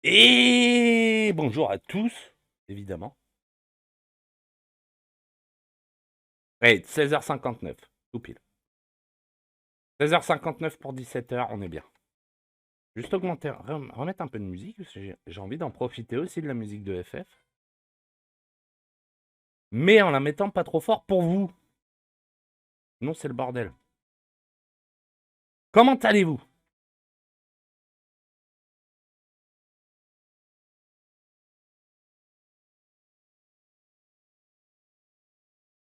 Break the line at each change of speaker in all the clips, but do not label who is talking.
Et bonjour à tous, évidemment. Ouais, 16h59, tout pile. 16h59 pour 17h, on est bien. Juste augmenter, remettre un peu de musique, parce que j'ai envie d'en profiter aussi de la musique de FF. Mais en la mettant pas trop fort pour vous. Non, c'est le bordel. Comment allez-vous?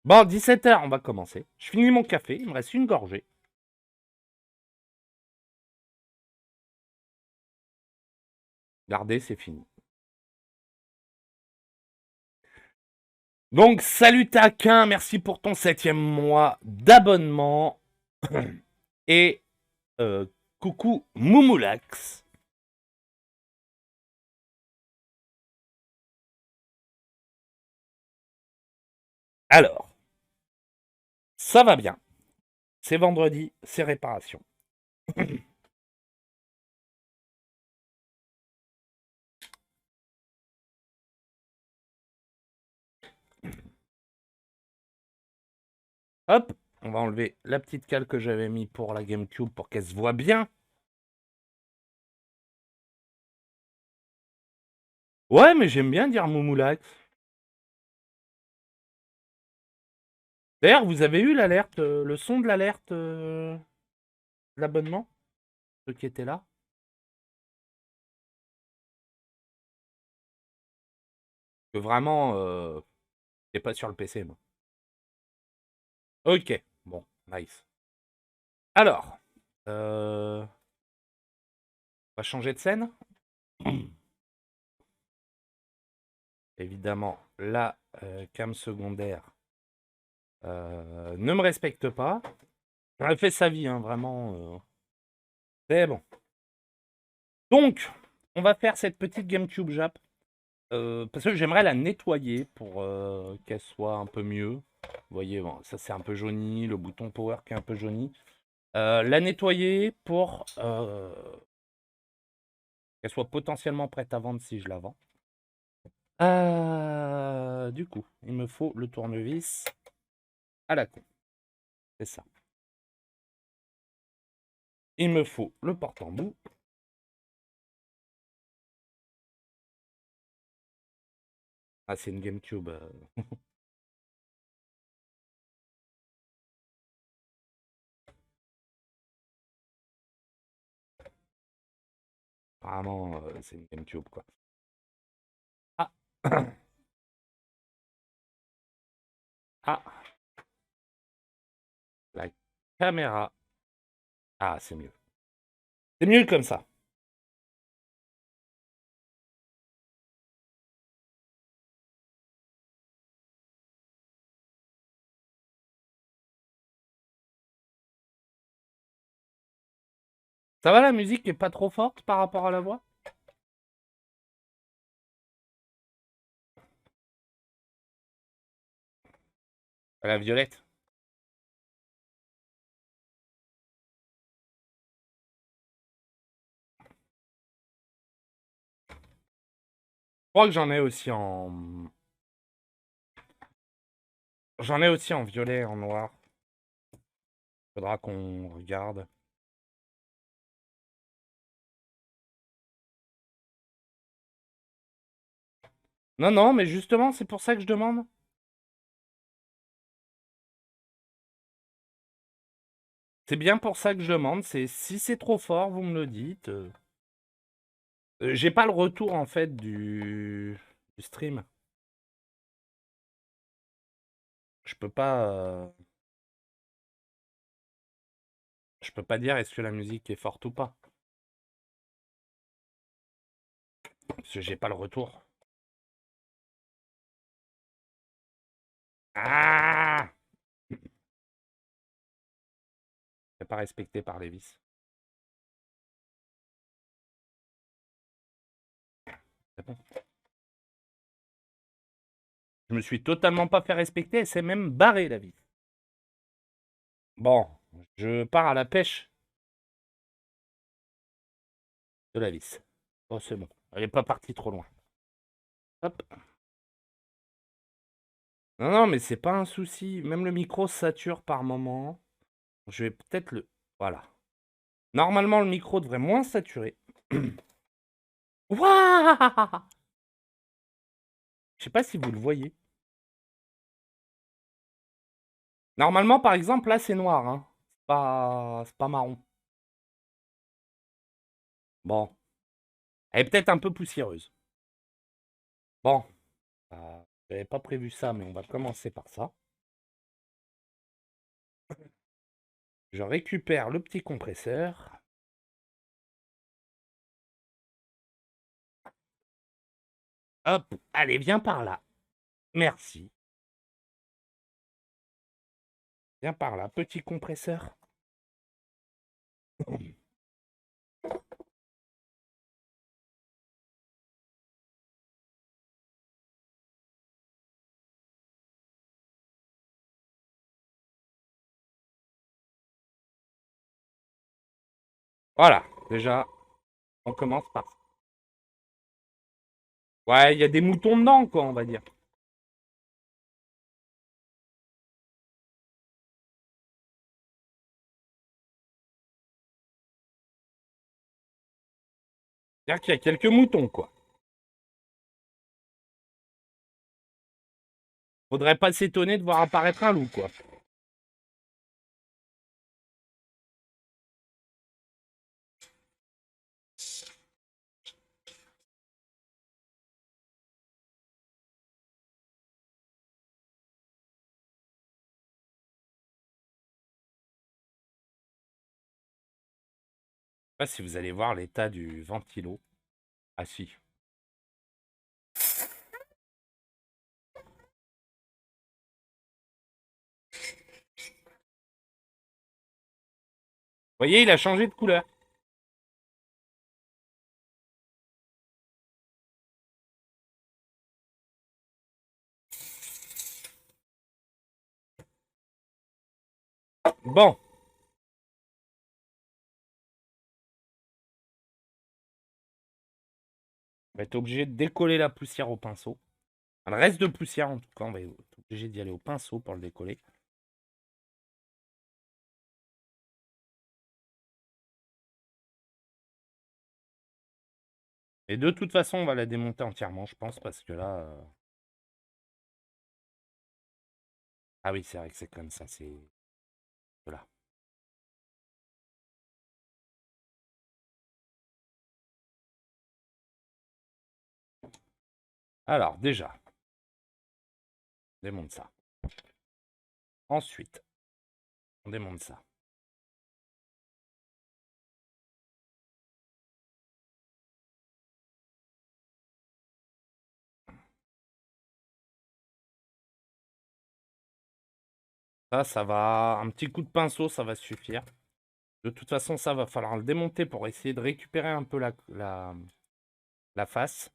Bon, 17h, on va commencer. Je finis mon café, il me reste une gorgée. Gardez, c'est fini. Donc, salut Taquin, merci pour ton 7e mois d'abonnement. Et coucou Moumoulax. Alors, ça va bien. C'est vendredi, c'est réparation. Hop, on va enlever la petite cale que j'avais mis pour la GameCube pour qu'elle se voit bien. Ouais, mais j'aime bien dire Moumoulax. D'ailleurs, vous avez eu l'alerte, le son de l'alerte de l'abonnement? Ceux qui étaient là? Que vraiment, c'est pas sur le PC, moi. Ok, bon, nice. Alors, on va changer de scène. Évidemment, la cam secondaire ne me respecte pas. Elle fait sa vie, hein, vraiment. C'est bon. Donc, on va faire cette petite GameCube Jap. Parce que j'aimerais la nettoyer pour qu'elle soit un peu mieux. Vous voyez, bon, ça c'est un peu jauni, le bouton power qui est un peu jauni. La nettoyer pour qu'elle soit potentiellement prête à vendre si je la vends. Du coup, il me faut le tournevis à la con. C'est ça. Il me faut le porte-embout. Ah, c'est une GameCube. Apparemment, c'est une GameCube, quoi. Ah. Ah. La caméra. Ah, c'est mieux. C'est mieux comme ça. Ça va, la musique est pas trop forte par rapport à la voix? À la violette. Je crois que j'en ai aussi en... J'en ai aussi en violet, en noir. Faudra qu'on regarde. Non, non, mais justement, c'est pour ça que je demande. C'est bien pour ça que je demande. C'est si c'est trop fort, vous me le dites. J'ai pas le retour en fait du stream. Je peux pas. Je peux pas dire est-ce que la musique est forte ou pas. Parce que j'ai pas le retour. Ah! C'est pas respecté par les vis. C'est bon. Je me suis totalement pas fait respecter. Elle s'est même barrée la vis. Bon, je pars à la pêche de la vis. Oh, c'est bon. Elle est pas partie trop loin. Hop. Non, non, mais c'est pas un souci. Même le micro sature par moment. Je vais peut-être le... Voilà. Normalement, le micro devrait moins saturer. Waouh! Je sais pas si vous le voyez. Normalement, par exemple, là, c'est noir. Hein. C'est pas marron. Bon. Elle est peut-être un peu poussiéreuse. Bon. J'avais pas prévu ça, mais on va commencer par ça. Je récupère le petit compresseur. Hop. Allez, viens par là. Merci. Viens par là, petit compresseur. Voilà. Déjà, on commence par ça. Ouais, il y a des moutons dedans, quoi, on va dire. C'est-à-dire qu'il y a quelques moutons, quoi. Faudrait pas s'étonner de voir apparaître un loup, quoi. Je sais pas si vous allez voir l'état du ventilo. Ah si. Vous voyez, il a changé de couleur. Bon. On va être obligé de décoller la poussière au pinceau. Enfin, le reste de poussière, en tout cas, on va être obligé d'y aller au pinceau pour le décoller. Et de toute façon, on va la démonter entièrement, je pense, parce que là... Ah oui, c'est vrai que c'est comme ça, c'est... Voilà. Alors, déjà, on démonte ça. Ensuite, on démonte ça. Ça va... Un petit coup de pinceau, ça va suffire. De toute façon, ça va falloir le démonter pour essayer de récupérer un peu la face.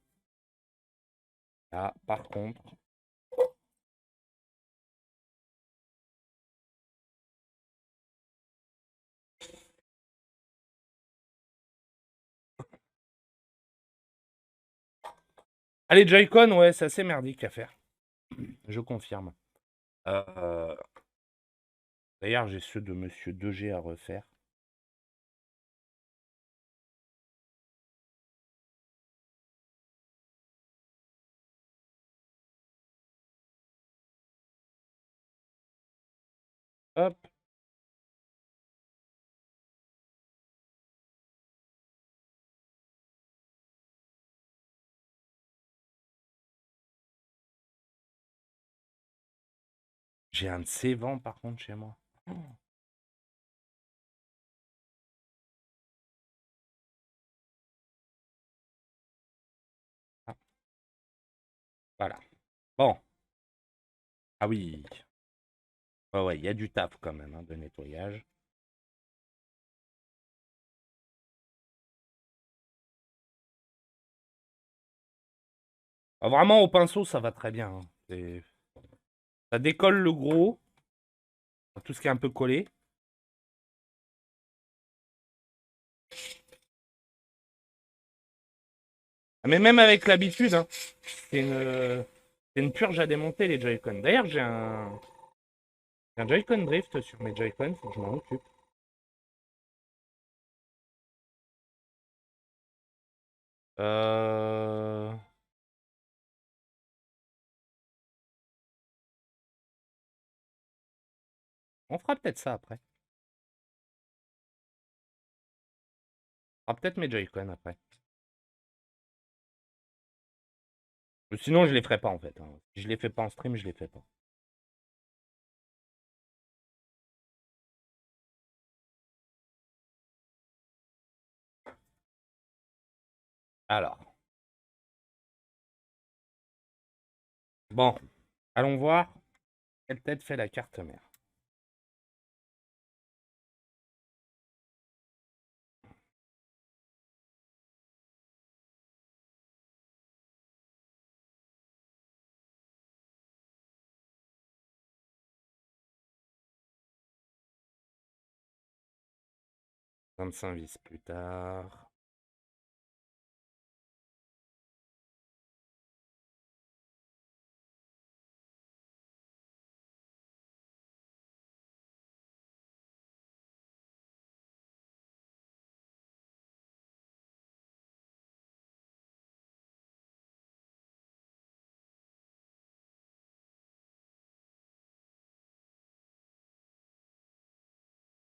Là, par contre... Ah, les Joy-Con, ouais, c'est assez merdique à faire. Je confirme. D'ailleurs, j'ai ceux de Monsieur 2G à refaire. Hop. J'ai un de ces vents, par contre, chez moi. Ah, voilà. Bon. Ah oui. Ouais, ouais, il y a du taf quand même, hein, de nettoyage. Ah, vraiment, au pinceau, ça va très bien. Hein. Ça décolle le gros. Tout ce qui est un peu collé. Mais même avec l'habitude, hein, c'est une purge à démonter les Joy-Con. D'ailleurs, j'ai un Joy-Con Drift sur mes Joy-Con, faut que je m'en occupe. Euh... On fera peut-être ça après. On fera peut-être mes Joy-Con après. Sinon, je les ferai pas en fait, hein. Si je les fais pas en stream, je les fais pas. Alors, bon, allons voir quelle tête fait la carte mère. « 25 vis plus tard.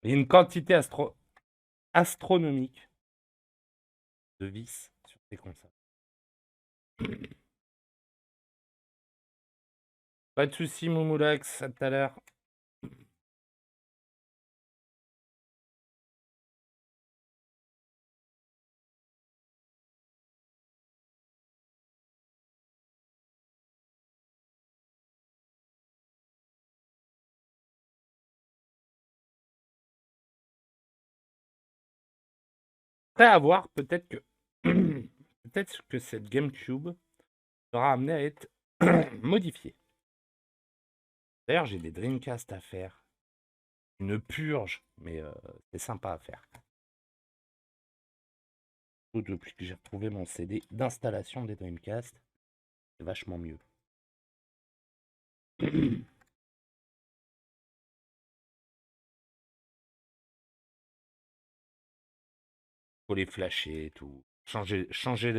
Il y a une quantité astronomique de vis sur ces consoles. Pas de soucis, Moumoulax, à tout à l'heure. Après avoir, peut-être que peut-être que cette GameCube sera amenée à être modifiée. D'ailleurs, j'ai des Dreamcast à faire. Une purge, mais c'est sympa à faire. Depuis que j'ai retrouvé mon CD d'installation des Dreamcast, c'est vachement mieux. Faut les flasher et tout. Changer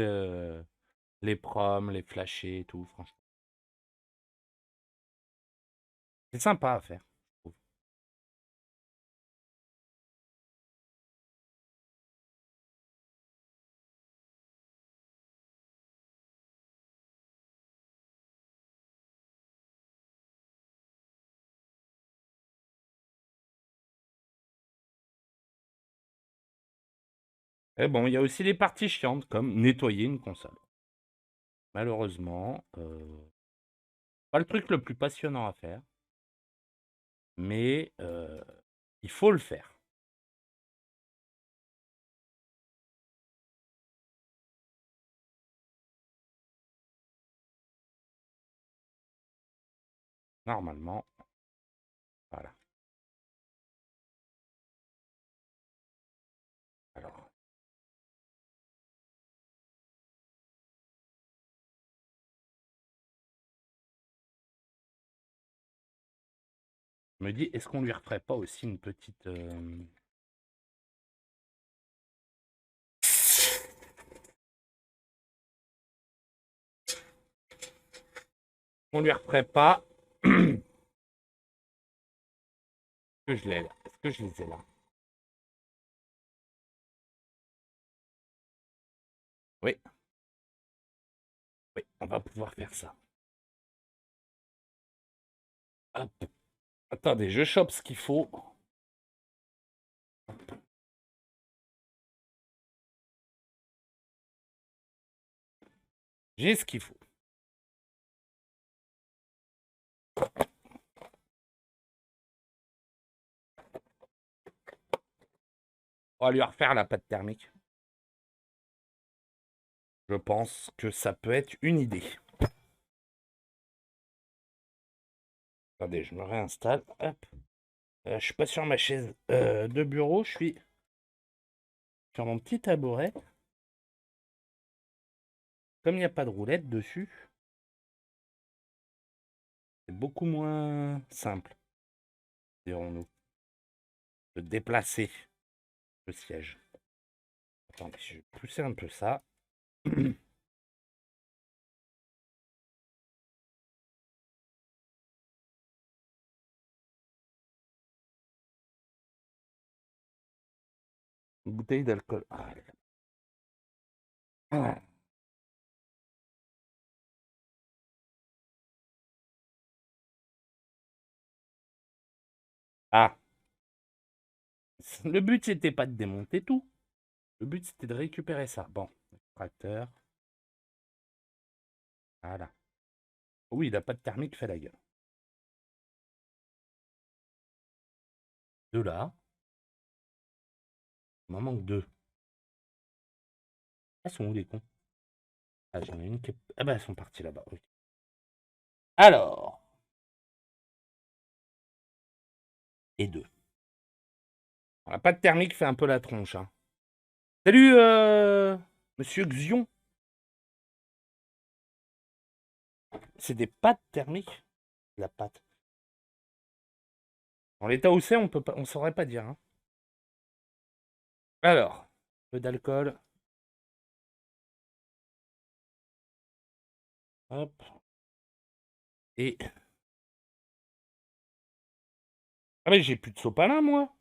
les proms, les flasher et tout, franchement. C'est sympa à faire, je trouve. Et bon, il y a aussi des parties chiantes, comme nettoyer une console. Malheureusement, pas le truc le plus passionnant à faire, mais il faut le faire. Normalement, voilà. Alors, je me dis, est-ce qu'on lui referait pas aussi une petite... On lui referait pas... Est-ce que je l'ai là? Est-ce que je les ai là? Oui, oui, on va pouvoir faire ça. Hop. Attendez, je chope ce qu'il faut. J'ai ce qu'il faut. On va lui refaire la pâte thermique. Je pense que ça peut être une idée. Attendez, je me réinstalle. Hop. Je suis pas sur ma chaise de bureau, je suis sur mon petit tabouret. comme il n'y a pas de roulette dessus, c'est beaucoup moins simple, dirons-nous, de déplacer le siège. Attendez, je vais pousser un peu ça. Une bouteille d'alcool. Ah. Ah. Le but, c'était pas de démonter tout. Le but, c'était de récupérer ça. Bon, extracteur. Voilà. Oui, il n'a pas de thermique, fait la gueule. Deux là. Il m'en manque deux. Elles sont où les cons? Ah, j'en ai une qui est... Ah bah, elles sont parties là-bas. Ok. Alors. Et deux. La pâte thermique fait un peu la tronche. Hein. Salut, monsieur Xion. C'est des pâtes thermiques? La pâte. En l'état où c'est, on peut pas, on saurait pas dire. Hein. Alors, peu d'alcool. Hop. Et... Ah mais j'ai plus de sopalin, moi.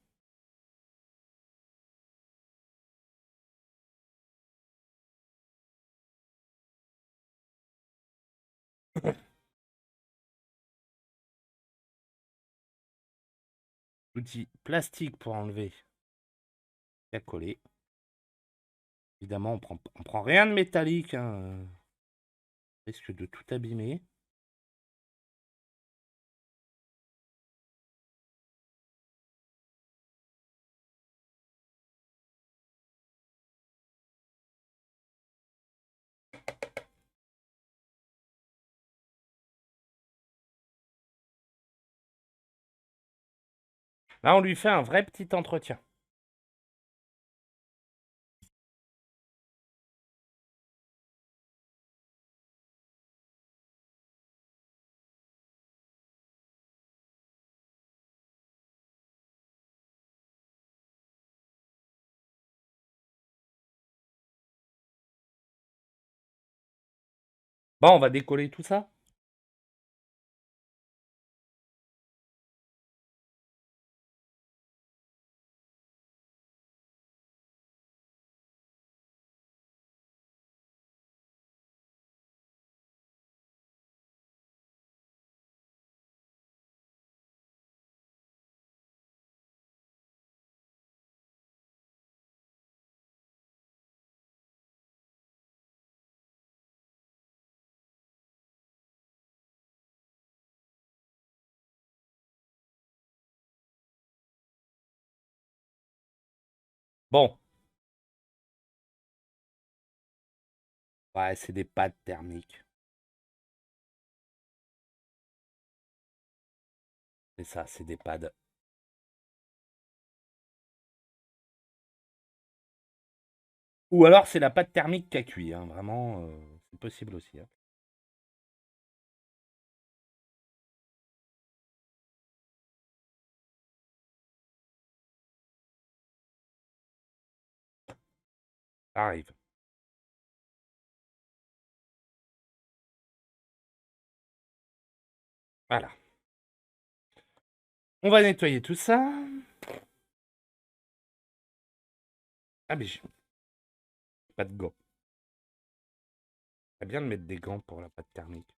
Outil plastique pour enlever la coller. Évidemment, on prend rien de métallique. Hein. Risque de tout abîmer. Là, on lui fait un vrai petit entretien. Bon, on va décoller tout ça. Bon. Ouais, c'est des pâtes thermiques. C'est ça, c'est des pads. Ou alors c'est la pâte thermique qui a cuit. Hein. Vraiment, c'est possible aussi. Hein. Ça arrive. Voilà. On va nettoyer tout ça. Ah, mais j'ai pas de gants. C'est bien de mettre des gants pour la pâte thermique.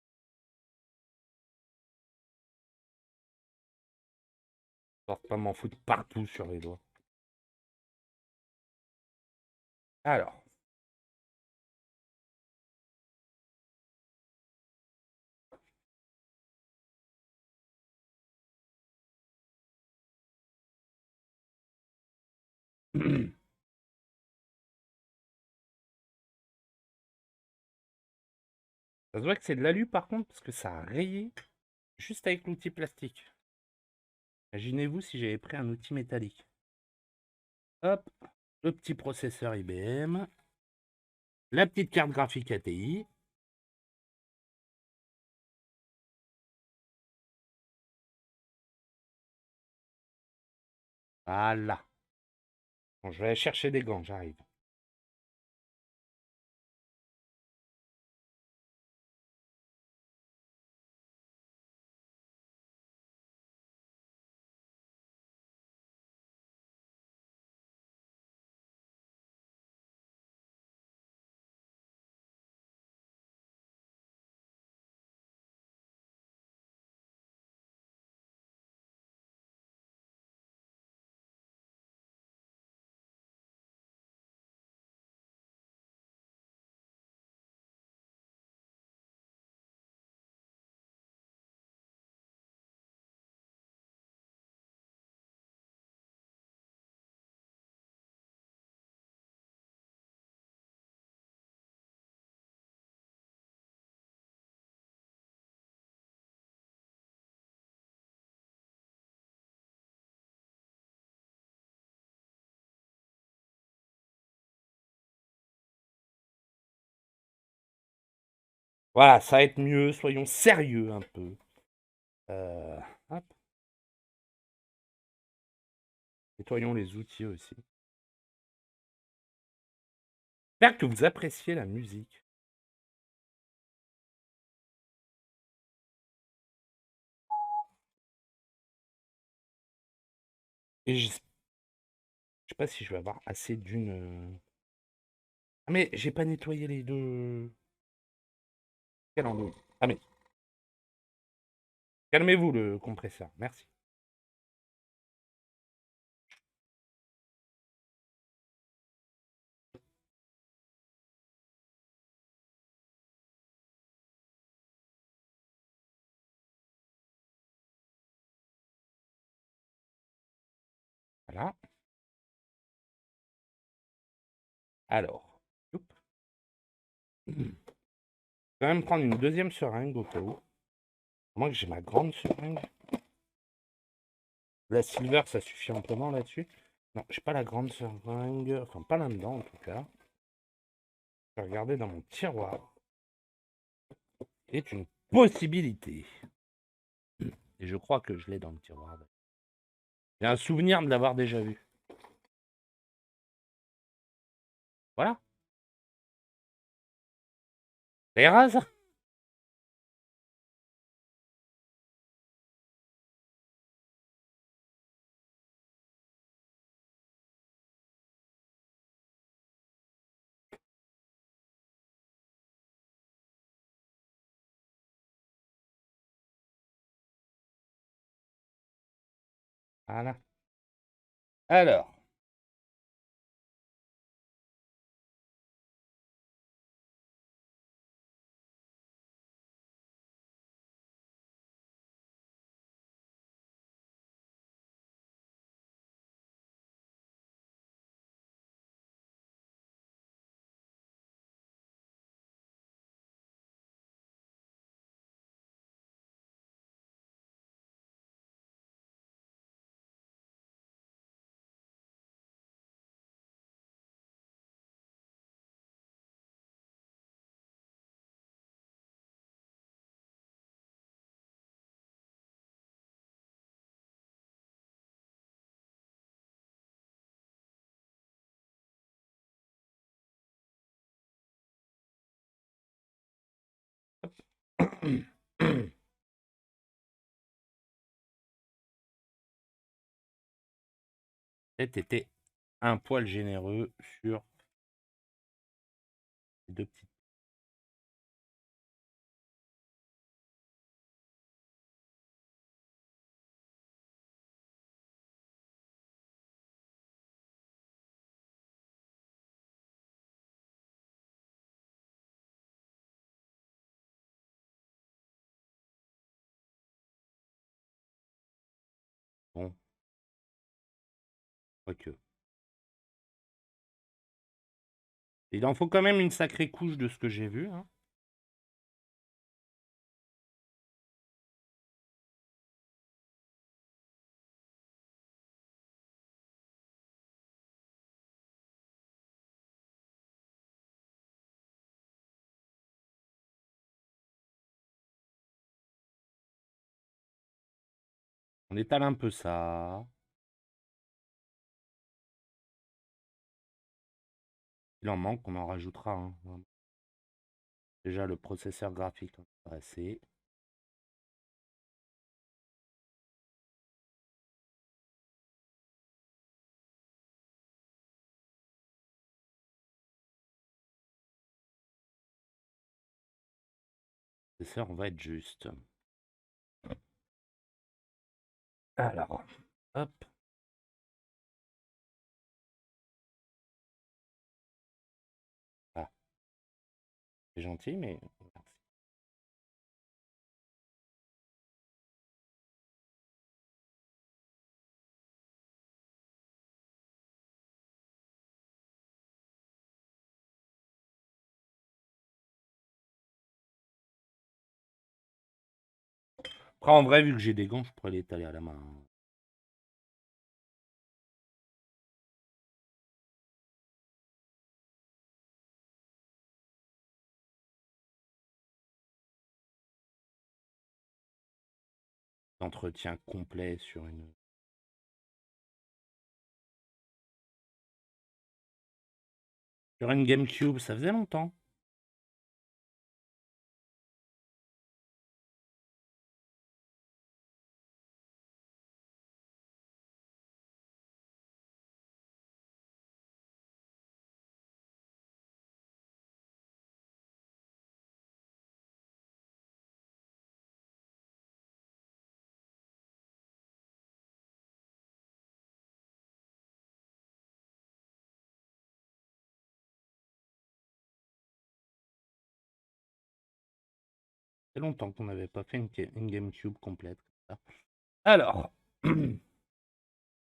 Pour pas m'en foutre partout sur les doigts. Alors. Ça se voit que c'est de l'alu par contre, parce que ça a rayé juste avec l'outil plastique. Imaginez-vous si j'avais pris un outil métallique. Hop, le petit processeur IBM, la petite carte graphique ATI. Voilà. Bon, je vais aller chercher des gants, j'arrive. Voilà, ça va être mieux. Soyons sérieux un peu. Hop. Nettoyons les outils aussi. J'espère que vous appréciez la musique. Et je sais pas si je vais avoir assez d'une. Ah mais j'ai pas nettoyé les deux. Quel ennui. Ah mais calmez-vous le compresseur. Merci. Voilà. Alors. Oup. Je vais quand même prendre une deuxième seringue au cas où. Moi que j'ai ma grande seringue. La silver, ça suffit amplement là-dessus. Non, j'ai pas la grande seringue. Enfin, pas là-dedans en tout cas. Je vais regarder dans mon tiroir. C'est une possibilité. Et je crois que je l'ai dans le tiroir. J'ai un souvenir de l'avoir déjà vu. Voilà. Ça ira, ça. Voilà. Alors. Peut-être été un poil généreux sur les deux petites. Bon, quoique. Il en faut quand même une sacrée couche de ce que j'ai vu. Hein. On étale un peu ça. Il en manque, on en rajoutera, hein, vraiment. Déjà, le processeur graphique, on en a assez. Le processeur, on va être juste. Alors, hop. Ah, c'est gentil, mais merci. Après, en vrai, vu que j'ai des gants, je pourrais l'étaler à la main, hein. Entretien complet sur une GameCube, ça faisait longtemps. Ça fait longtemps qu'on n'avait pas fait une GameCube complète comme ça. Alors,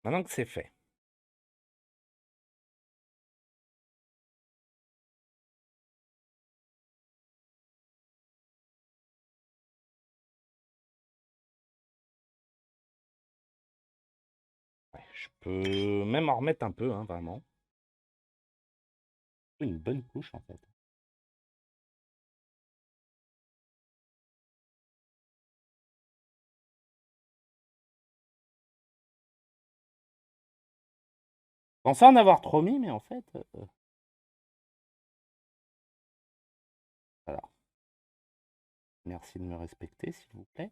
maintenant que c'est fait, ouais, je peux même en remettre un peu, hein, vraiment. Une bonne couche, en fait. Je pensais en avoir trop mis, mais en fait, voilà. Merci de me respecter, s'il vous plaît.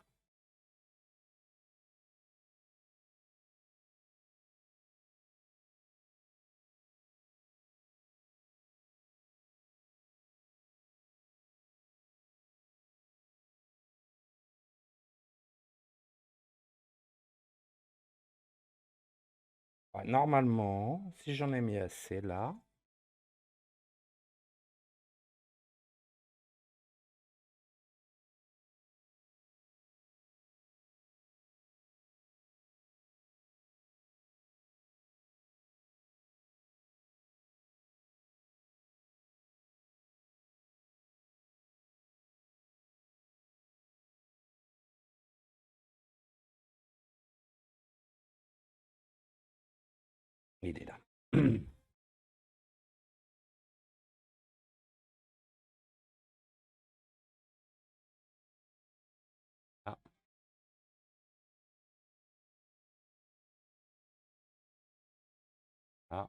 Ouais, normalement, si j'en ai mis assez là, il est là. Ah, ah.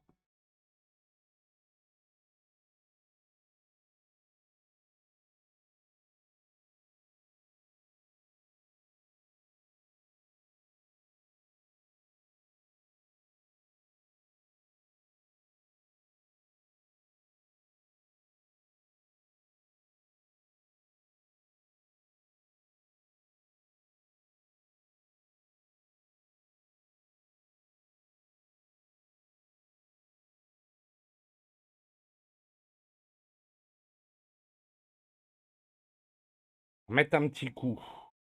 Mettre un petit coup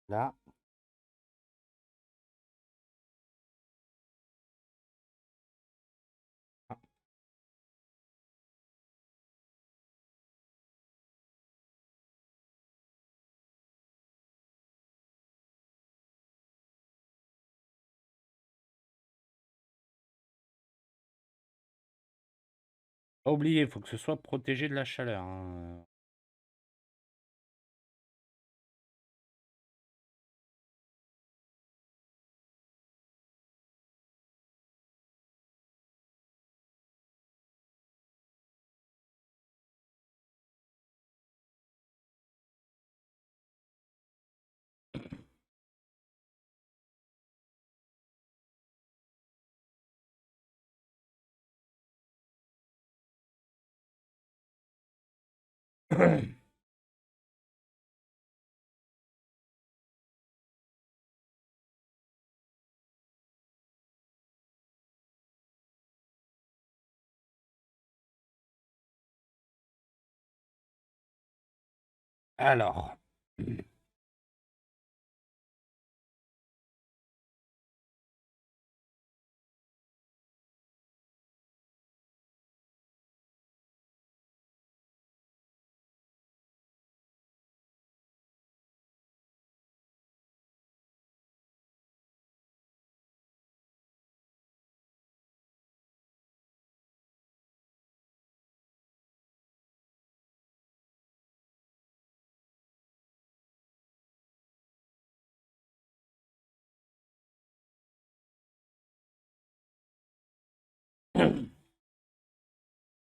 là. Ah, pas oublier, il faut que ce soit protégé de la chaleur, hein. Alors.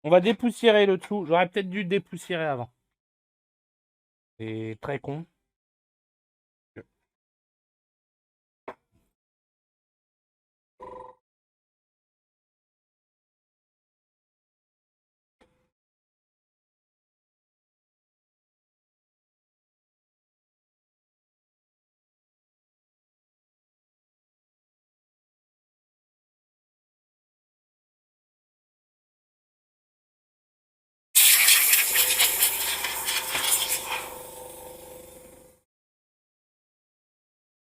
On va dépoussiérer le tout. J'aurais peut-être dû dépoussiérer avant. C'est très con.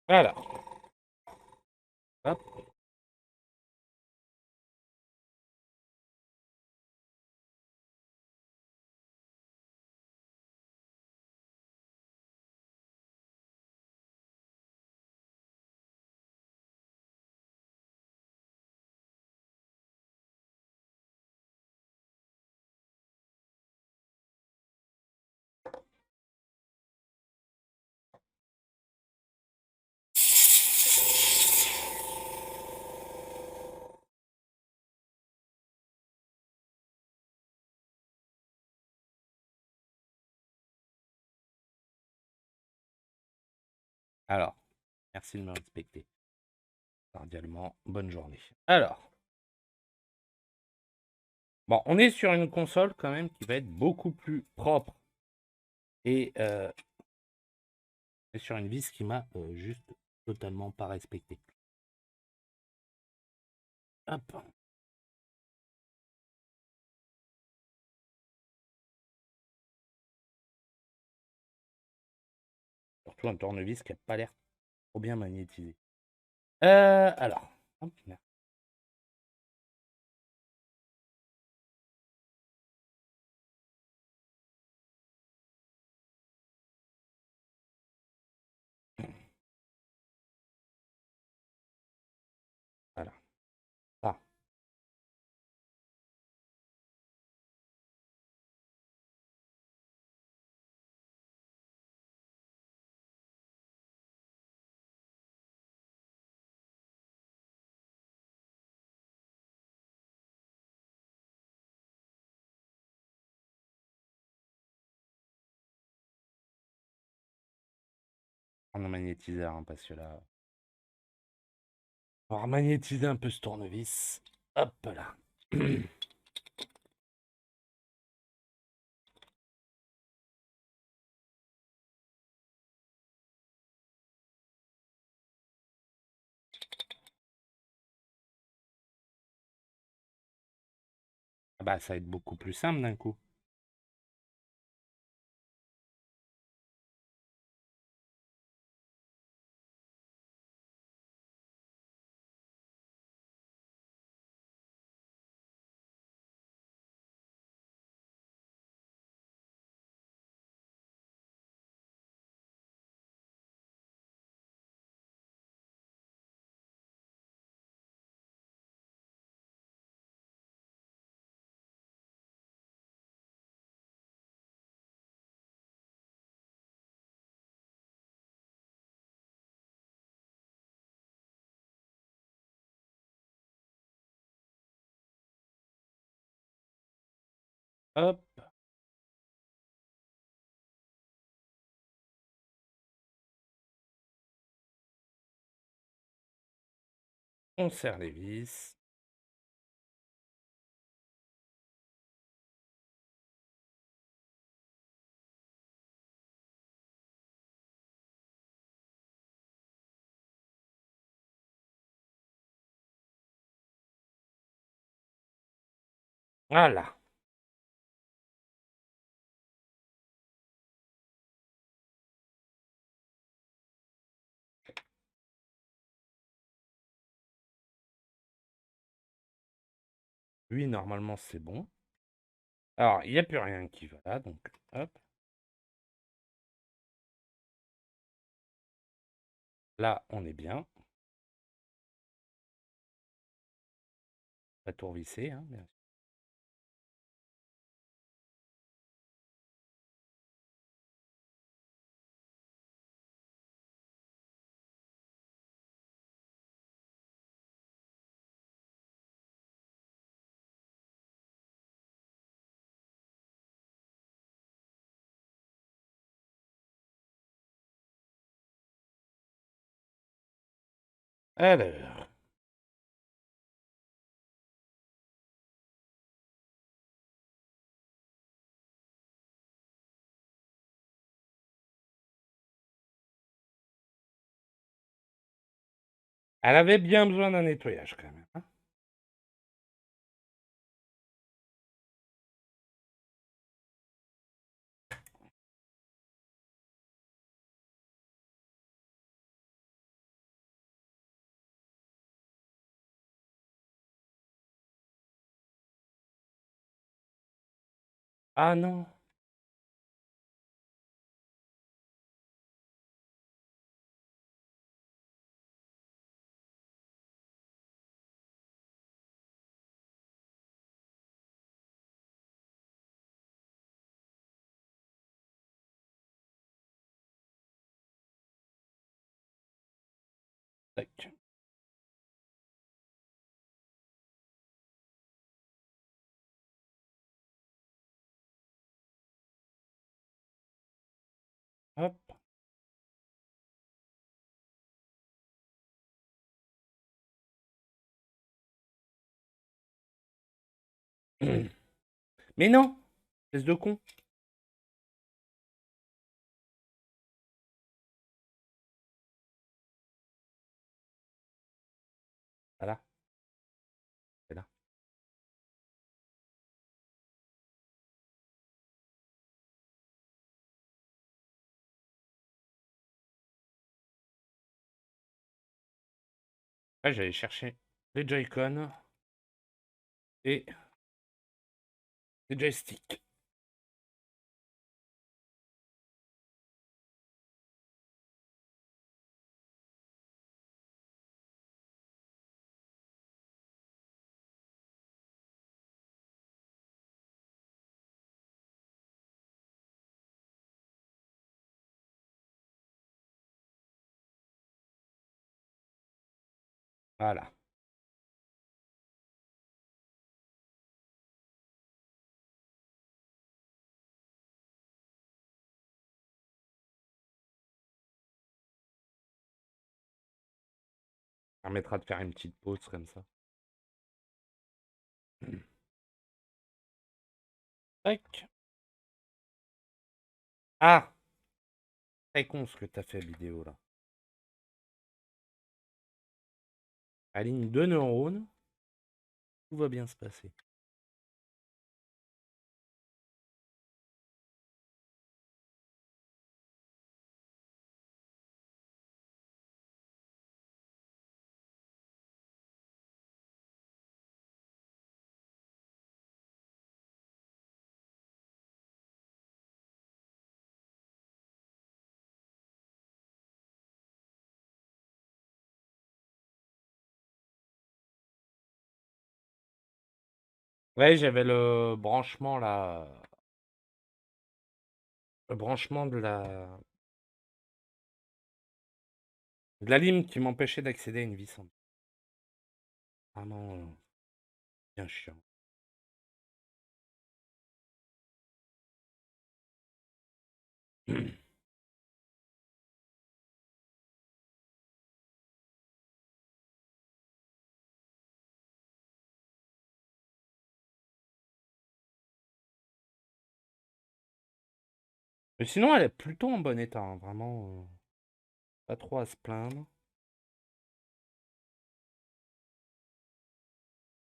Voilà. Hop. Alors, merci de me respecter. Cordialement, bonne journée. Alors. Bon, on est sur une console quand même qui va être beaucoup plus propre. Et sur une vis qui m'a juste totalement pas respecté. Hop. Surtout un tournevis qui n'a pas l'air trop bien magnétisé. Alors. Hop, voilà. Ah. On a magnétiseur, hein, parce que là. On va magnétiser un peu ce tournevis. Hop là. Ah bah, ça va être beaucoup plus simple d'un coup. Hop. On serre les vis. Voilà. Lui, normalement, c'est bon. Alors, il n'y a plus rien qui va là, donc hop. Là, on est bien. La tour vissée, hein, bien sûr. Alors, elle avait bien besoin d'un nettoyage quand même, hein. Ah non. Tac. Hop. Mais non, espèce de con. Voilà, c'est là. Là, j'allais chercher les Joy-Con et les joysticks. Voilà. Ça permettra de faire une petite pause comme ça. Tac. Ah, très con ce que t'as fait vidéo là. Aligne deux neurones, tout va bien se passer. Ouais, j'avais le branchement là. Le branchement de la lime qui m'empêchait d'accéder à une vis en. Vraiment bien chiant. Mais sinon, elle est plutôt en bon état, hein, vraiment. Pas trop à se plaindre.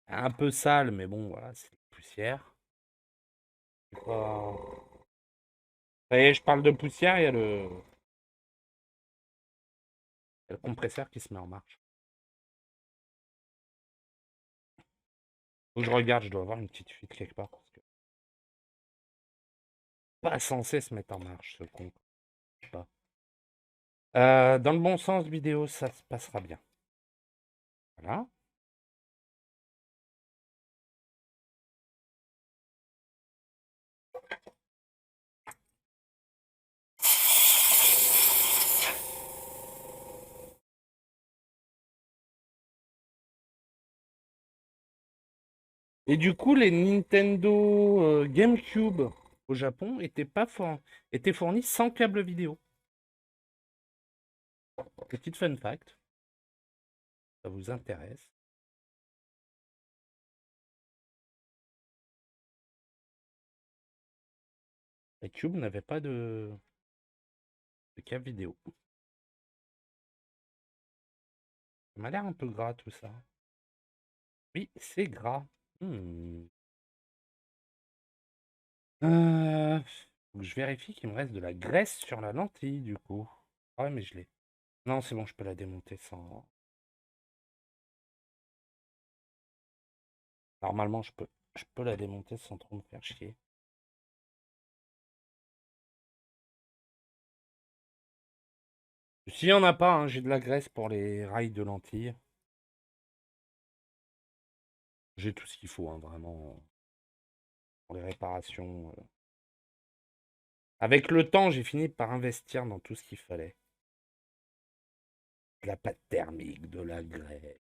Un peu sale, mais bon, voilà. poussière. Pas... Ça y est, je parle de poussière, il y a le compresseur qui se met en marche. Faut que je regarde, je dois avoir une petite fuite quelque part. Parce que... Pas censé se mettre en marche, ce con. Je sais pas. Dans le bon sens vidéo, ça se passera bien. Voilà. Et du coup, les Nintendo GameCube au Japon étaient fournis sans câble vidéo. Petite fun fact, ça vous intéresse. Les Cube n'avaient pas de câble vidéo. Ça m'a l'air un peu gras tout ça. Oui, c'est gras. Hmm. Faut que je vérifie qu'il me reste de la graisse sur la lentille du coup. Ah ouais, mais je l'ai. Non, c'est bon, je peux la démonter sans. Normalement, je peux la démonter sans trop me faire chier. S'il n'y en a pas, hein, j'ai de la graisse pour les rails de lentilles. J'ai tout ce qu'il faut, hein, vraiment, pour les réparations. Avec le temps, j'ai fini par investir dans tout ce qu'il fallait. De la pâte thermique, de la graisse,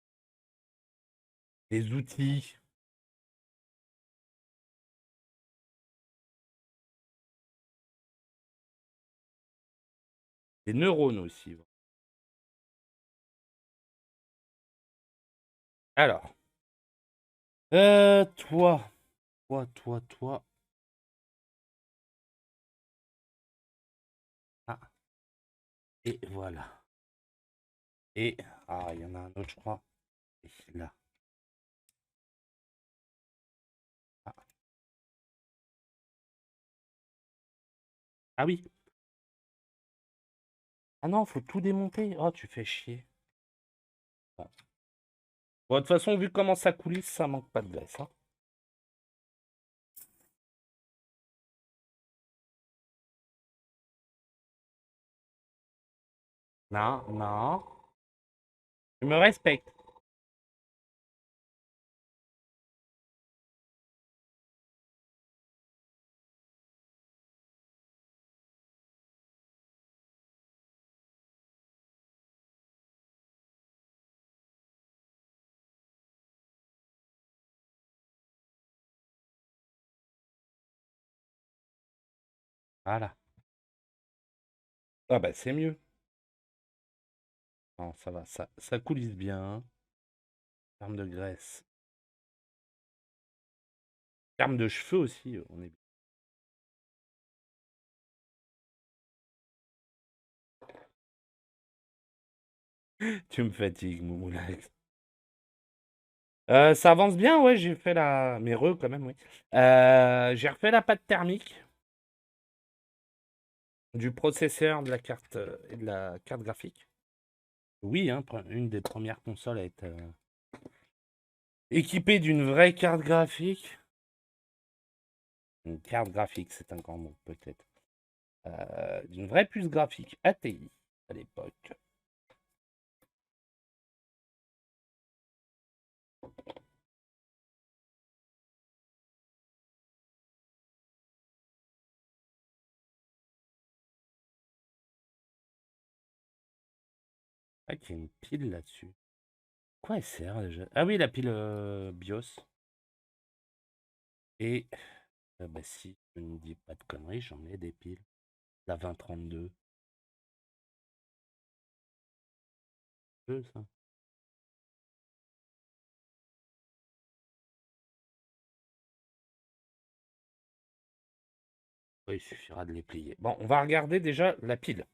des outils. Des neurones aussi. Alors, toi. Ah, et voilà. Et, il y en a un autre, je crois. Et là. Ah, ah oui. Ah non, faut tout démonter. Oh, tu fais chier. Bon. Bon, de toute façon, vu comment ça coulisse, ça manque pas de graisse, hein. Non, non. Je me respecte. Voilà. Ah bah c'est mieux. Non, ça va, ça coulisse bien, hein. En termes de graisse. En termes de cheveux aussi, on est bien. Tu me fatigues, Moumoulax. Ça avance bien, ouais, j'ai fait la. Mais quand même, oui. J'ai refait la pâte thermique du processeur de la carte et de la carte graphique. Oui, hein, une des premières consoles à être équipée d'une vraie carte graphique. Une carte graphique, c'est un grand mot, peut-être. D'une vraie puce graphique ATI à l'époque. Ah, qu'il y a une pile là-dessus. Quoi elle sert déjà? Ah oui, la pile BIOS. Et bah, si je ne dis pas de conneries, j'en ai des piles. La 2032. Ça. Oui, il suffira de les plier. Bon, on va regarder déjà la pile.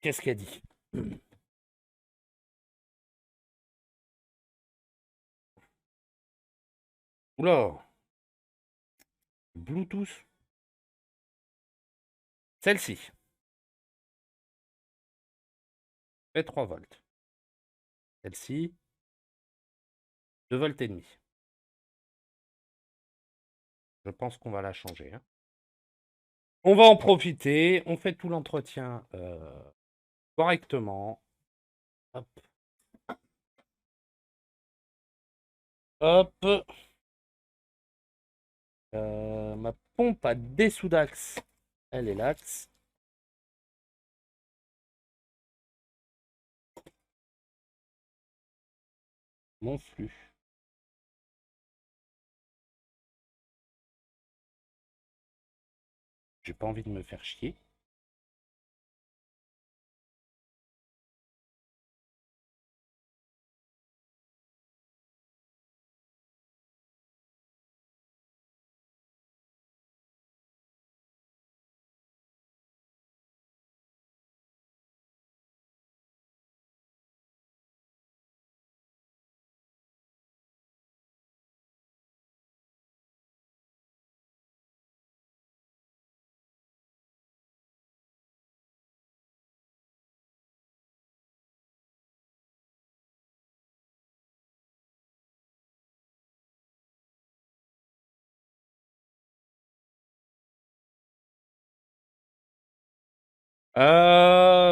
Qu'est-ce qu'elle dit? Oula, Bluetooth. Celle-ci. Fait 3 volts. Celle-ci, 2 volts et demi. Je pense qu'on va la changer, hein. On va en profiter. On fait tout l'entretien correctement. Hop. Hop. Ma pompe à dessoudax, elle est l'axe. Mon flux. J'ai pas envie de me faire chier.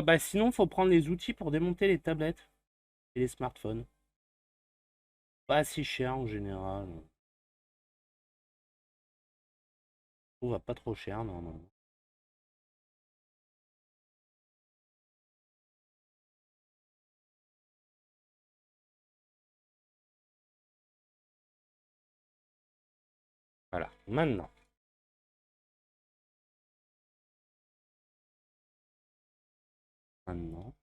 Bah sinon, faut prendre les outils pour démonter les tablettes et les smartphones. Pas si cher en général. On va pas trop cher normalement. Voilà, maintenant. Maintenant.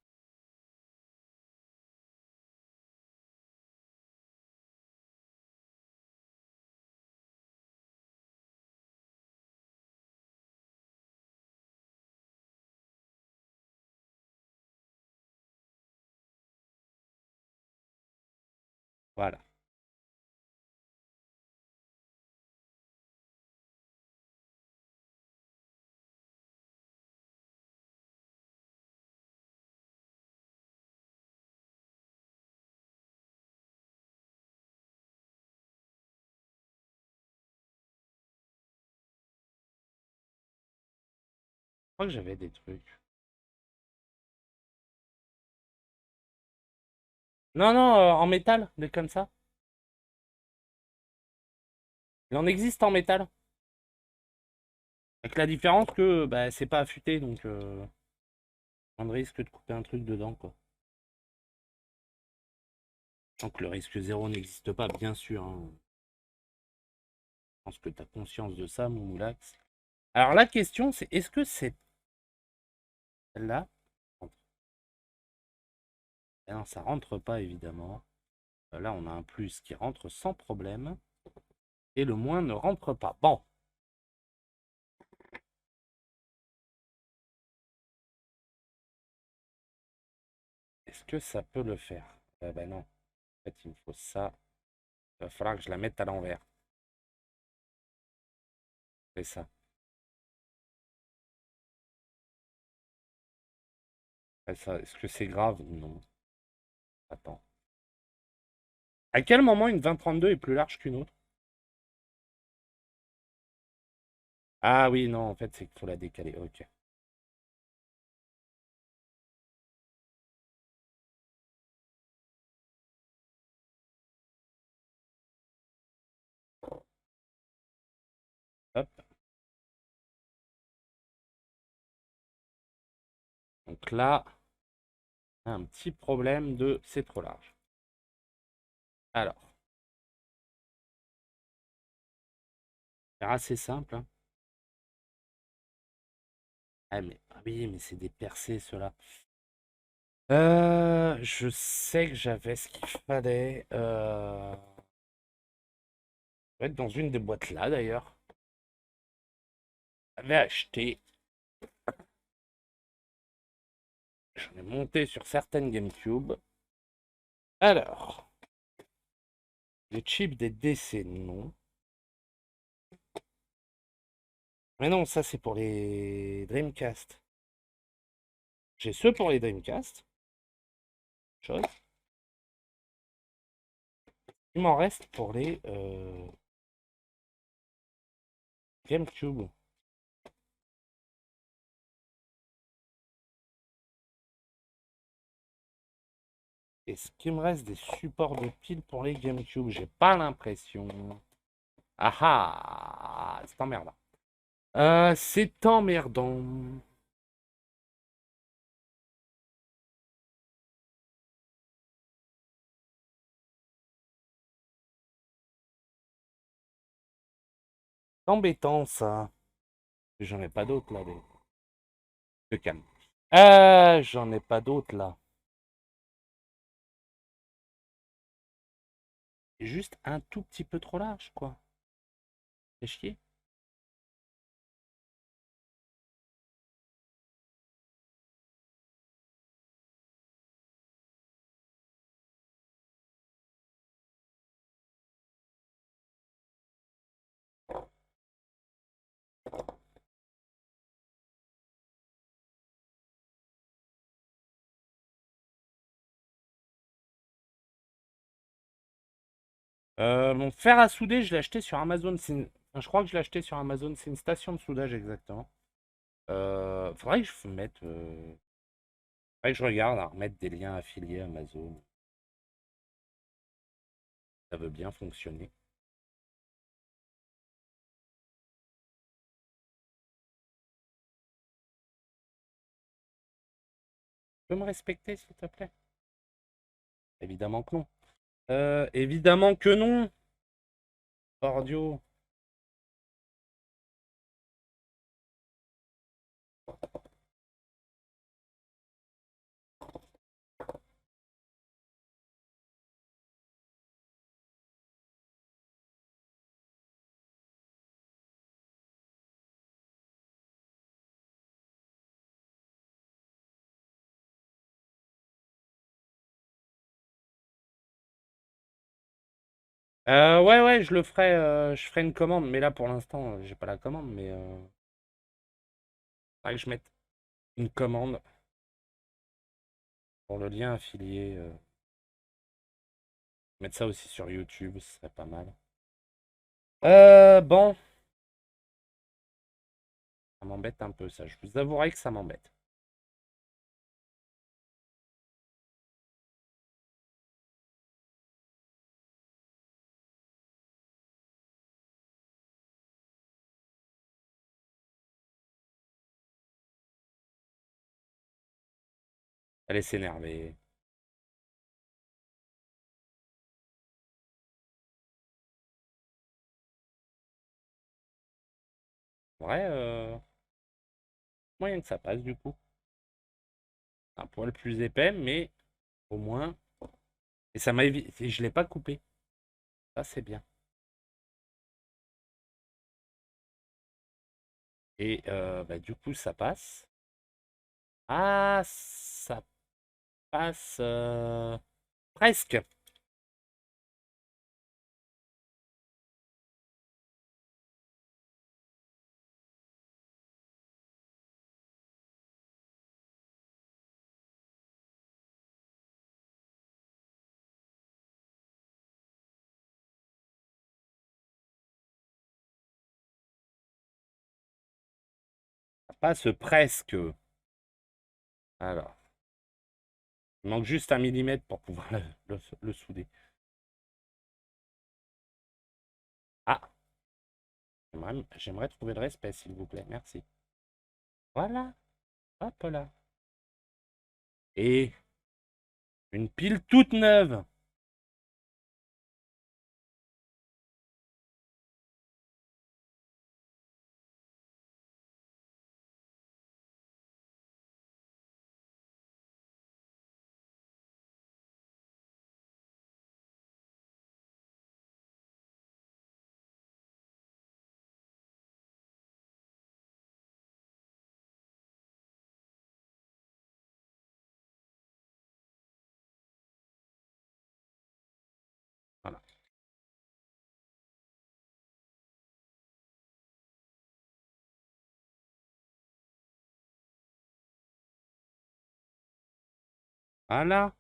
Voilà. Je crois que j'avais des trucs. Non, non, en métal, des comme ça. Il en existe en métal. Avec la différence que bah, c'est pas affûté, donc on risque de couper un truc dedans, quoi. Tant que le risque zéro n'existe pas, bien sûr, hein. Je pense que tu as conscience de ça, mon moulax. Alors la question, c'est est-ce que c'est celle-là? Ah non, ça rentre pas, évidemment. Là, on a un plus qui rentre sans problème. Et le moins ne rentre pas. Bon. Est-ce que ça peut le faire? Ben non. En fait, il me faut ça. Il va falloir que je la mette à l'envers. C'est ça. Est-ce que c'est grave? Non. Attends. À quel moment une 2032 est plus large qu'une autre? Ah oui, non, en fait, c'est qu'il faut la décaler. Ok. Hop. Donc là, on a un petit problème de c'est trop large. Alors, c'est assez simple, hein. Ah oui, mais c'est des percées, ceux-là. Je sais que j'avais ce qu'il fallait. Ça doit être dans une des boîtes là, d'ailleurs. J'avais acheté. J'en ai monté sur certaines GameCube. Alors, les chips des DC, non. Mais non, ça c'est pour les Dreamcast. J'ai ceux pour les Dreamcast. Chose. Il m'en reste pour les GameCube. Est-ce qu'il me reste des supports de piles pour les GameCube? J'ai pas l'impression. Ah ah! C'est emmerdant. C'est emmerdant. C'est embêtant ça. J'en ai pas d'autres là. Te calme. J'en ai pas d'autres là. C'est juste un tout petit peu trop large quoi. C'est chier. Mon fer à souder, je l'ai acheté sur Amazon. Enfin, je crois que je l'ai acheté sur Amazon. C'est une station de soudage exactement. Faudrait que je mette. Faudrait que je regarde à remettre des liens affiliés à Amazon. Ça veut bien fonctionner. Tu peux me respecter, s'il te plaît? Évidemment que non. Évidemment que non. Cordio. Ouais, ouais, je le ferai. Je ferai une commande. Mais là, pour l'instant, j'ai pas la commande. Mais faudrait que je mette une commande pour le lien affilié. Mettre ça aussi sur YouTube, ce serait pas mal. Bon, ça m'embête un peu ça. Je vous avouerai que ça m'embête. Allez s'énerver. Ouais, moyen que ça passe du coup. Un poil plus épais, mais au moins. Et ça m'a évité. Je l'ai pas coupé. Ça, c'est bien. Et bah, du coup, ça passe. Ah, ça passe presque. Ça passe presque. Alors, il manque juste un millimètre pour pouvoir le souder. Ah, j'aimerais trouver le respect, s'il vous plaît. Merci. Voilà. Hop là. Et une pile toute neuve. Voilà.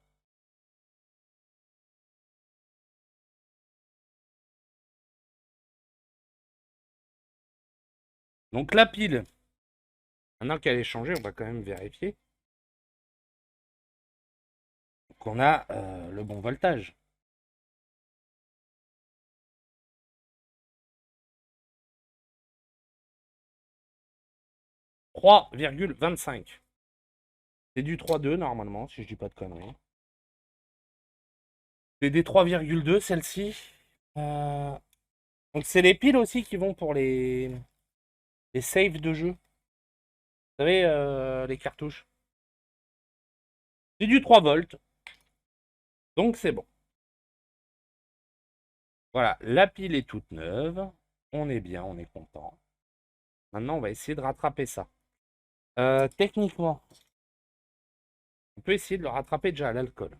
Donc la pile, maintenant qu'elle est changée, on va quand même vérifier qu'on a le bon voltage. 3,25. C'est du 3,2 normalement, si je dis pas de conneries. C'est des 3,2 celle-ci. Euh, Donc c'est les piles aussi qui vont pour les saves de jeu. Vous savez, les cartouches. C'est du 3 volts. Donc c'est bon. Voilà, la pile est toute neuve. On est bien, on est content. Maintenant, on va essayer de rattraper ça. Techniquement, on peut essayer de le rattraper déjà à l'alcool.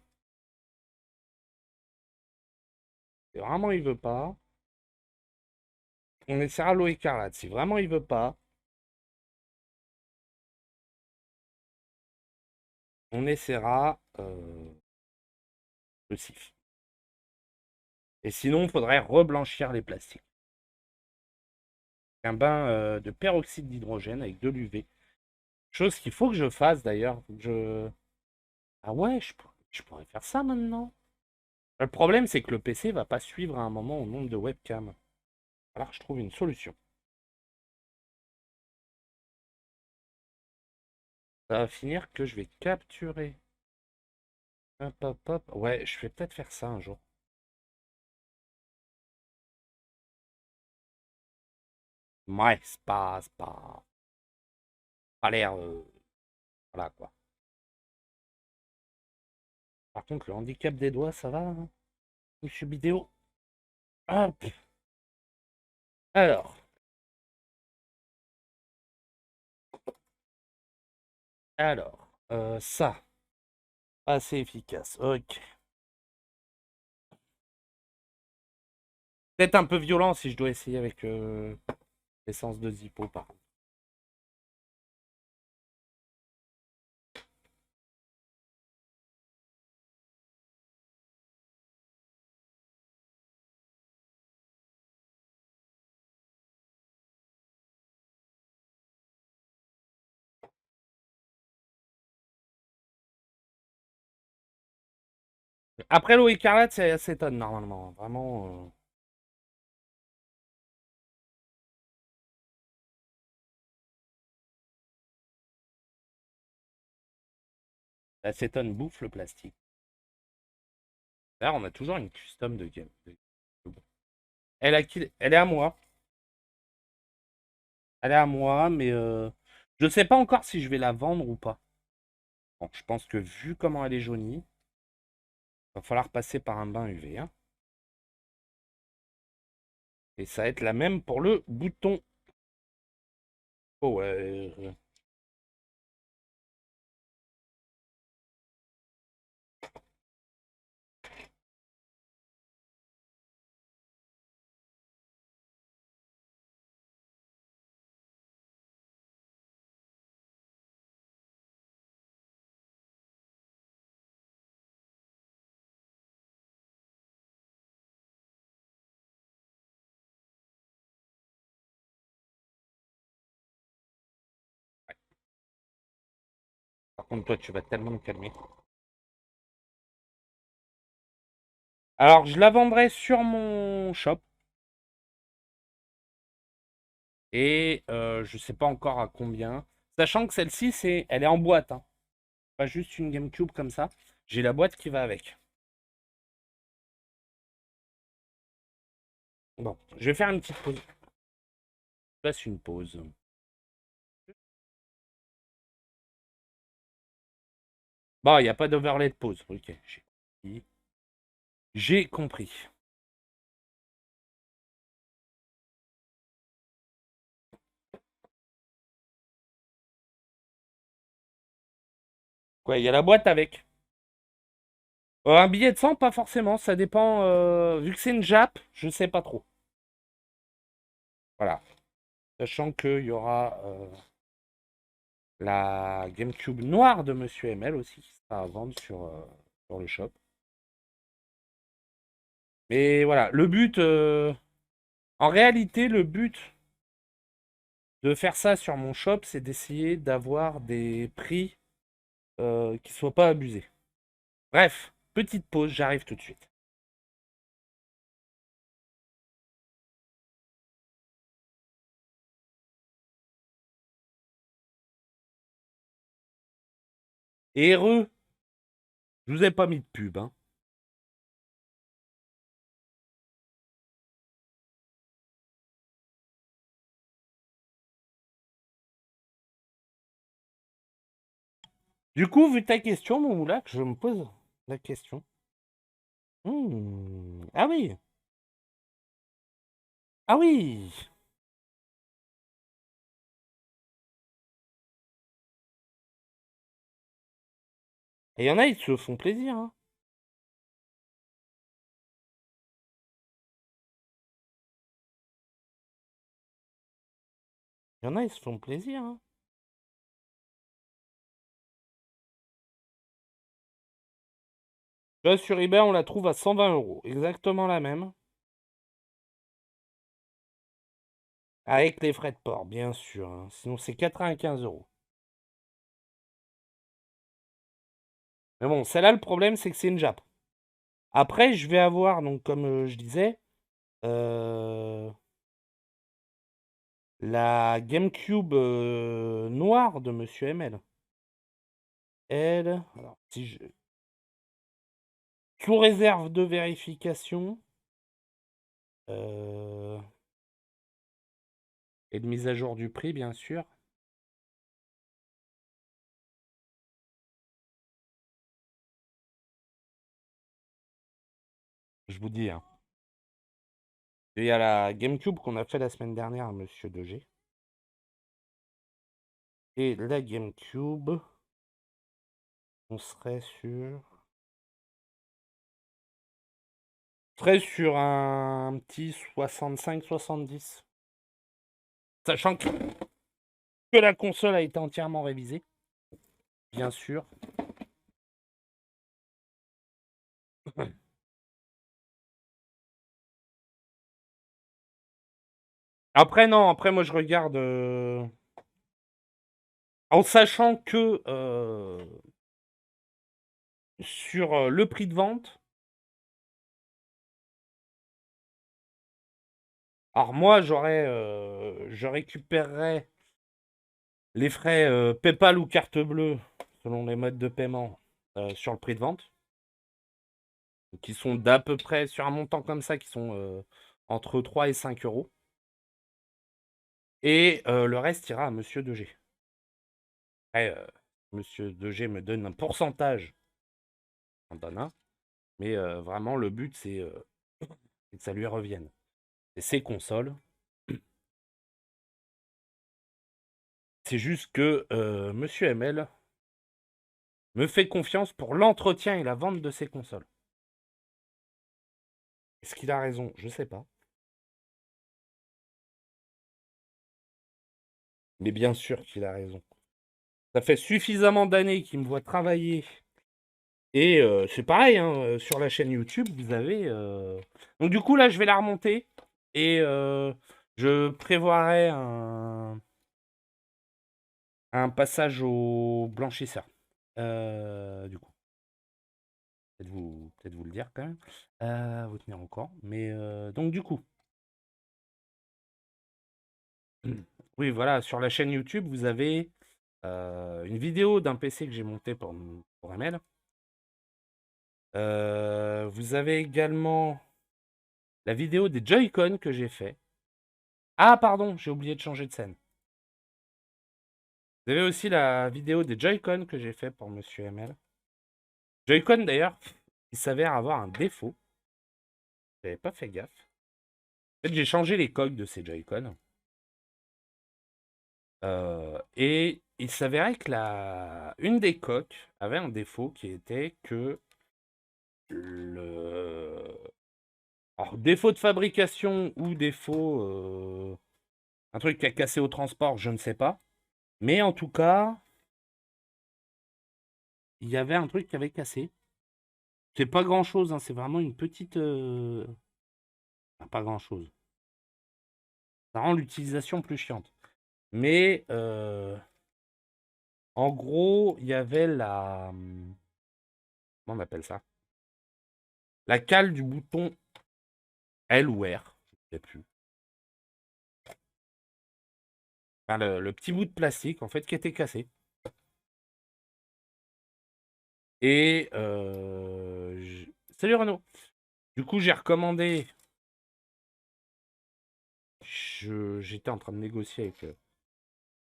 Si vraiment il veut pas, on essaiera l'eau écarlate. Si vraiment il veut pas, on essaiera le sif. Et sinon, il faudrait reblanchir les plastiques. Un bain de peroxyde d'hydrogène avec de l'UV. Chose qu'il faut que je fasse d'ailleurs. Ah ouais, je pourrais faire ça maintenant. Le problème, c'est que le PC va pas suivre à un moment au nombre de webcams. Alors, je trouve une solution. Ça va finir que je vais capturer. Hop, hop, hop. Ouais, je vais peut-être faire ça un jour. Ouais, pas l'air. Voilà quoi. Par contre, le handicap des doigts, ça va, hein, monsieur vidéo. Hop. Alors, ça, assez efficace. Ok. Peut-être un peu violent si je dois essayer avec l'essence de Zippo, par contre. Après l'eau écarlate, c'est acétone normalement. Vraiment. L'acétone bouffe le plastique. D'ailleurs, on a toujours une custom de game. Elle est à moi. Elle est à moi, mais je sais pas encore si je vais la vendre ou pas. Bon, je pense que vu comment elle est jaunie, va falloir passer par un bain UV, hein. Et ça va être la même pour le bouton power. Par contre, toi, tu vas tellement me calmer. Alors, je la vendrai sur mon shop. Et je sais pas encore à combien. Sachant que celle-ci, elle est en boîte, hein. Pas juste une GameCube comme ça. J'ai la boîte qui va avec. Bon, je vais faire une petite pause. Je passe une pause. Bon, il n'y a pas d'overlay de pause. Ok, j'ai compris. J'ai compris. Quoi, il y a la boîte avec. Un billet de 100, pas forcément. Ça dépend. Vu que c'est une Jap, je sais pas trop. Voilà. Sachant qu'il y aura la GameCube noire de Monsieur ML aussi, qui sera à vendre sur le shop. Mais voilà, le but... en réalité, le but de faire ça sur mon shop, c'est d'essayer d'avoir des prix qui soient pas abusés. Bref, petite pause, j'arrive tout de suite. Et heureux, je vous ai pas mis de pub, hein. Du coup, vu ta question, mon moulak, je me pose la question. Ah oui. Ah oui. Et il y en a, ils se font plaisir, hein. Il y en a, ils se font plaisir, hein. Là, sur eBay, on la trouve à 120 €. Exactement la même. Avec les frais de port, bien sûr, hein. Sinon, c'est 95 €. Mais bon, celle-là, le problème, c'est que c'est une Jap. Après, je vais avoir, donc, comme je disais, la GameCube noire de Monsieur ML. Elle, alors, si je... sous réserve de vérification et de mise à jour du prix, bien sûr. Je vous dis, hein. Il y a la GameCube qu'on a fait la semaine dernière à Monsieur 2G. Et la GameCube, on serait sur un petit 65-70. Sachant que la console a été entièrement révisée, bien sûr. Après, non, après, moi, je regarde en sachant que sur le prix de vente, alors moi, je récupérerais les frais PayPal ou carte bleue, selon les modes de paiement, sur le prix de vente, qui sont d'à peu près, sur un montant comme ça, qui sont entre 3 et 5 €. Et le reste ira à Monsieur 2G. Après, Monsieur 2G me donne un pourcentage, j'en donne un, mais vraiment, le but, c'est que ça lui revienne. C'est ses consoles. C'est juste que Monsieur ML me fait confiance pour l'entretien et la vente de ses consoles. Est-ce qu'il a raison? Je sais pas. Mais bien sûr qu'il a raison. Ça fait suffisamment d'années qu'il me voit travailler. Et c'est pareil, hein, sur la chaîne YouTube, vous avez... Donc du coup, là, je vais la remonter. Et je prévoirai un passage au blanchisseur. Du coup. Peut-être vous le dire quand même. Vous tenir encore. Mais donc du coup. Oui, voilà, sur la chaîne YouTube, vous avez une vidéo d'un PC que j'ai monté pour ML. Vous avez également la vidéo des Joy-Con que j'ai fait. Ah, pardon, j'ai oublié de changer de scène. Vous avez aussi la vidéo des Joy-Con que j'ai fait pour Monsieur ML. Joy-Con, d'ailleurs, il s'avère avoir un défaut. J'avais pas fait gaffe. En fait, j'ai changé les coques de ces Joy-Con. Et il s'avérait que une des coques avait un défaut qui était que alors, défaut de fabrication ou défaut... un truc qui a cassé au transport, je ne sais pas. Mais en tout cas, il y avait un truc qui avait cassé. C'est pas grand-chose, hein, c'est vraiment une petite... enfin, pas grand-chose. Ça rend l'utilisation plus chiante. Mais en gros, il y avait la... Comment on appelle ça? La cale du bouton L ou R, je ne sais plus. Enfin, le petit bout de plastique, en fait, qui était cassé. Et... Salut Renaud. Du coup, j'ai recommandé... J'étais en train de négocier avec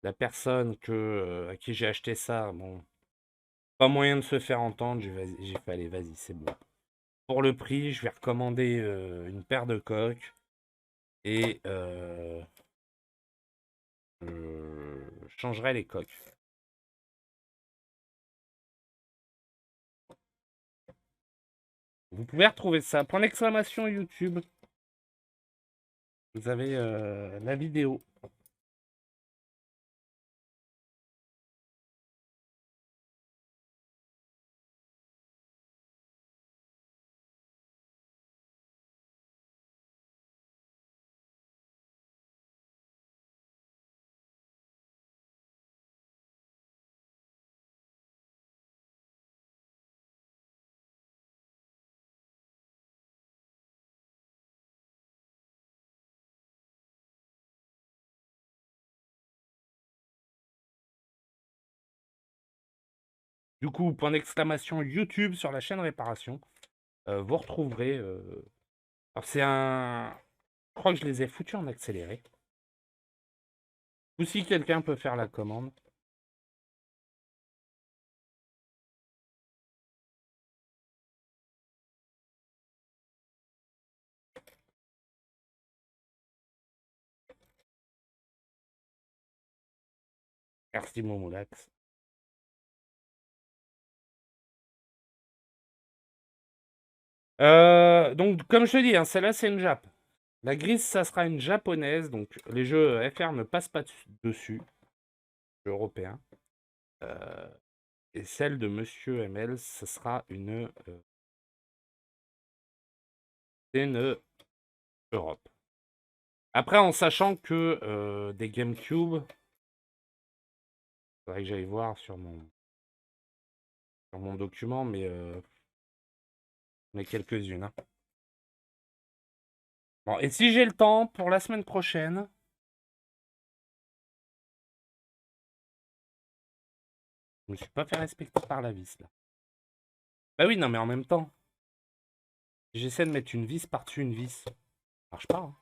la personne à qui j'ai acheté ça. Bon, pas moyen de se faire entendre. J'ai fait, allez, vas-y, c'est bon. Pour le prix, je vais recommander une paire de coques. Et je changerai les coques. Vous pouvez retrouver ça. Point d'exclamation YouTube. Vous avez la vidéo. Du coup, point d'exclamation YouTube sur la chaîne Réparation. Vous retrouverez... Alors c'est un... Je crois que je les ai foutus en accéléré. Ou si quelqu'un peut faire la commande. Merci Momoulax. Donc, comme je te dis, hein, celle-là, c'est une Jap. La grise, ça sera une japonaise. Donc, les jeux FR ne passent pas dessus. Jeux européens. Et celle de Monsieur ML, ce sera une Europe. Après, en sachant que des GameCube, faudrait que j'aille voir sur mon document, mais quelques-unes. Hein. Bon, et si j'ai le temps pour la semaine prochaine, je me suis pas fait respecter par la vis là. Bah oui, non, mais en même temps, j'essaie de mettre une vis par-dessus une vis. Ça marche pas. Hein.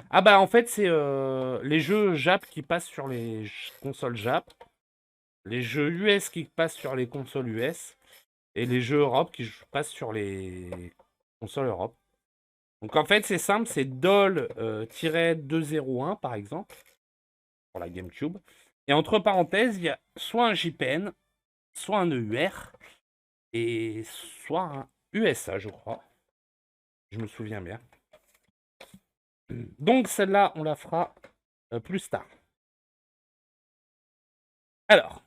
Ah bah en fait, c'est les jeux Jap qui passent sur les consoles Jap, les jeux US qui passent sur les consoles US, et les jeux Europe qui passent sur les consoles Europe. Donc en fait, c'est simple, c'est DOL-201 par exemple, pour la GameCube. Et entre parenthèses, il y a soit un JPN, soit un EUR, et soit un USA, je crois. Je me souviens bien. Donc celle-là, on la fera plus tard. Alors,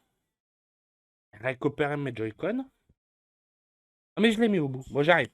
récupérer mes Joy-Con. Ah, mais je l'ai mis au bout. Bon, j'arrive.